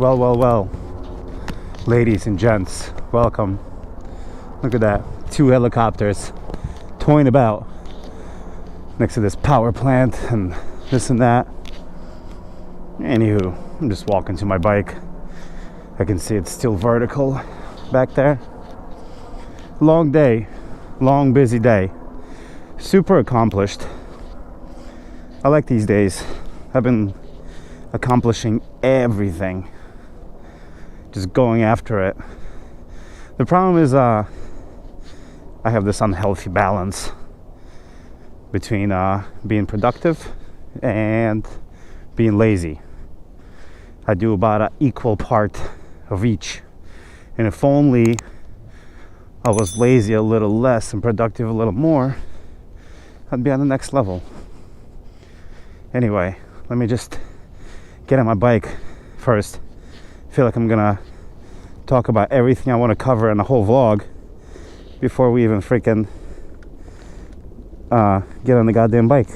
Well, ladies and gents, welcome. Look at that, 2 helicopters toying about next to this power plant and this and that. Anywho, I'm just walking to my bike. I can see it's still vertical back there. Long day, long busy day, super accomplished. I like these days. I've been accomplishing everything, just going after it. The problem is I have this unhealthy balance between being productive and being lazy. I do about an equal part of each, and if only I was lazy a little less and productive a little more, I'd be on the next level. Anyway, let me just get on my bike first. I feel like I'm gonna talk about everything I want to cover in the whole vlog before we even freaking get on the goddamn bike.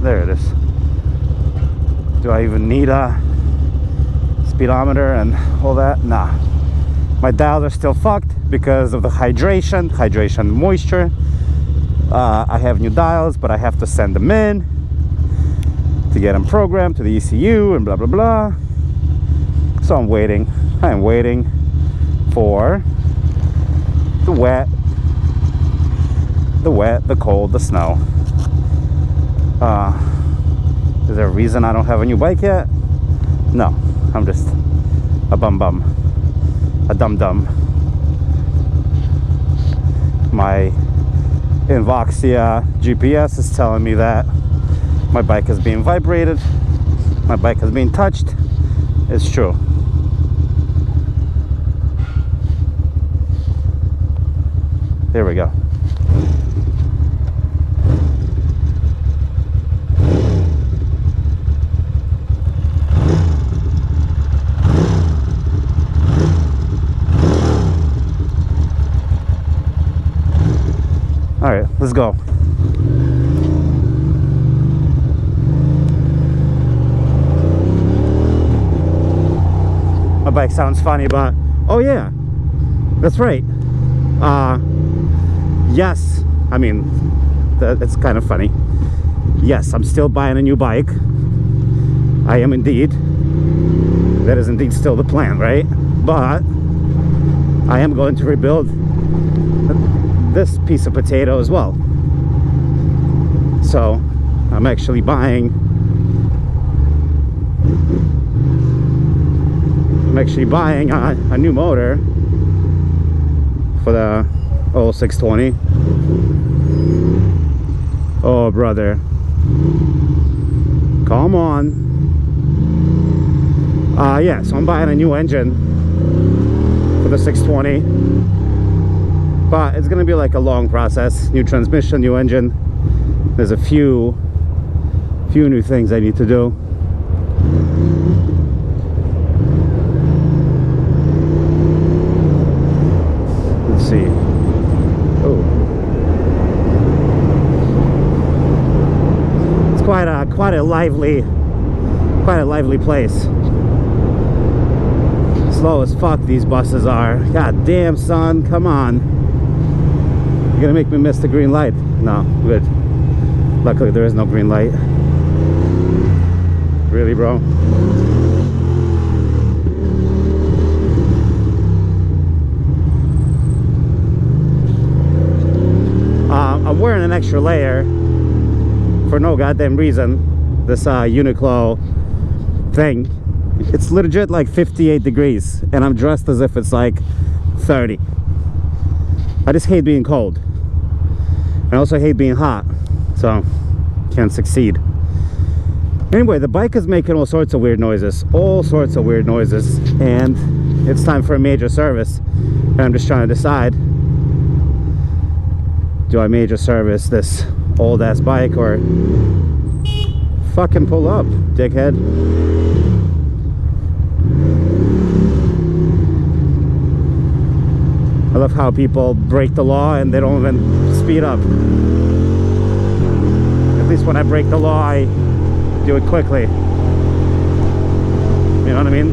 There it is. Do I even need a speedometer and all that? Nah. My dials are still fucked because of the hydration, moisture. I have new dials, but I have to send them in to get them programmed to the ECU and blah blah blah. So I'm waiting. I am waiting for the wet, the cold, the snow. Is there a reason I don't have a new bike yet? No, I'm just a bum, a dum. My Invoxia GPS is telling me that my bike is being vibrated, my bike is being touched. It's true. There we go. All right, let's go. My bike sounds funny, but oh yeah, that's right. Yes, I mean, that's kind of funny. Yes, I'm still buying a new bike. I am indeed. That is indeed still the plan, right? But I am going to rebuild this piece of potato as well. So I'm actually buying a new motor for the 0620. Oh brother, come on. Yeah, so I'm buying a new engine for the 620, but it's gonna be like a long process. New transmission, new engine. There's a few new things I need to do. Let's see. Oh, it's quite a lively place. Slow as fuck these buses are. God damn, son, come on. You're gonna make me miss the green light. No, good. Luckily there is no green light. Really, bro? I'm wearing an extra layer for no goddamn reason. This Uniqlo thing. It's legit like 58 degrees and I'm dressed as if it's like 30. I just hate being cold. I also hate being hot, so can't succeed. Anyway, the bike is making all sorts of weird noises, and it's time for a major service. And I'm just trying to decide, do I major service this old ass bike or fucking pull up, dickhead? I love how people break the law and they don't even speed up. At least when I break the law, I do it quickly. You know what I mean?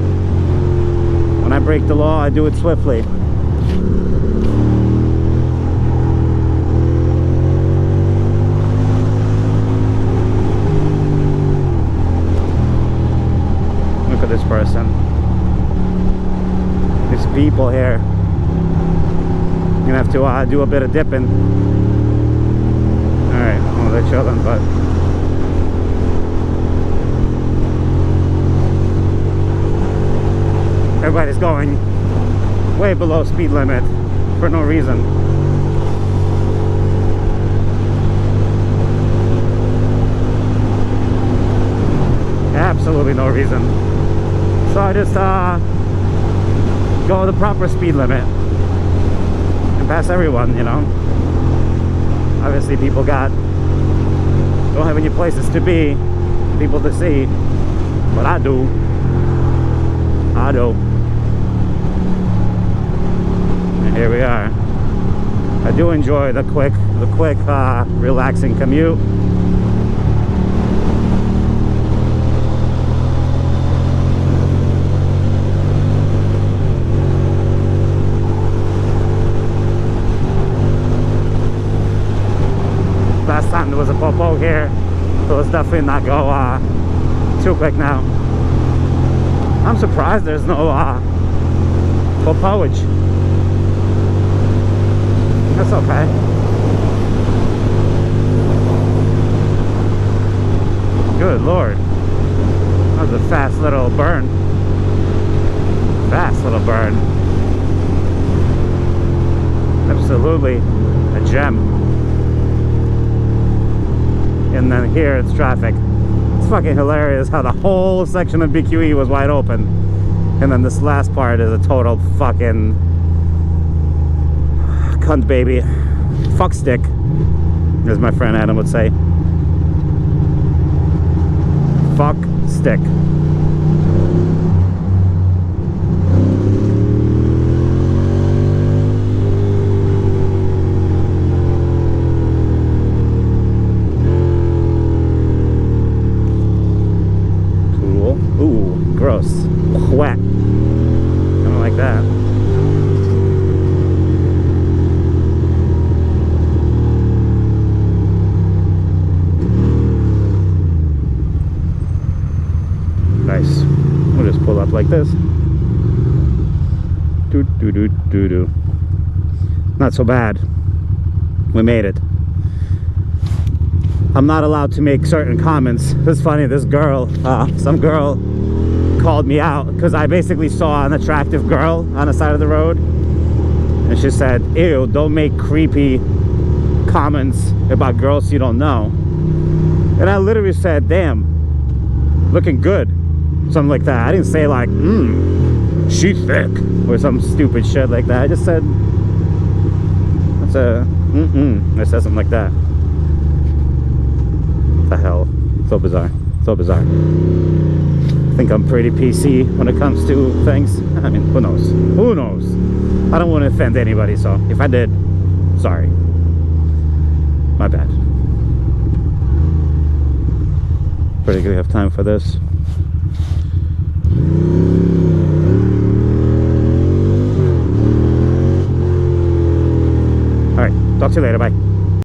When I break the law, I do it swiftly. Look at this person. These people here. You're gonna have to do a bit of dipping. Alright, well, they're chilling, but everybody's going way below speed limit for no reason. Absolutely no reason. So I just go the proper speed limit and pass everyone, you know. Obviously people don't have any places to be, people to see, but I do. And here we are. I do enjoy the quick relaxing commute. Last time there was a popo here, so let's definitely not go too quick now. I'm surprised there's no popoage. That's okay. Good Lord. That was a fast little burn. Fast little burn. Absolutely a gem. And then here it's traffic. It's fucking hilarious how the whole section of BQE was wide open, and then this last part is a total fucking cunt baby. Fuck stick, as my friend Adam would say. Fuck stick. Gross. Wet. I don't like that. Nice. We'll just pull up like this. Doo doo doo doo doo. Not so bad. We made it. I'm not allowed to make certain comments. It's funny, this girl, some girl called me out because I basically saw an attractive girl on the side of the road, and she said, ew, don't make creepy comments about girls you don't know. And I literally said, damn, looking good, something like that. I didn't say like, she thick, or some stupid shit like that. I just said, that's a I said something like that. What the hell? So bizarre. So bizarre. I think I'm pretty PC when it comes to things. I mean, who knows? Who knows? I don't want to offend anybody, so if I did, sorry. My bad. Pretty good have time for this. Alright, talk to you later, bye.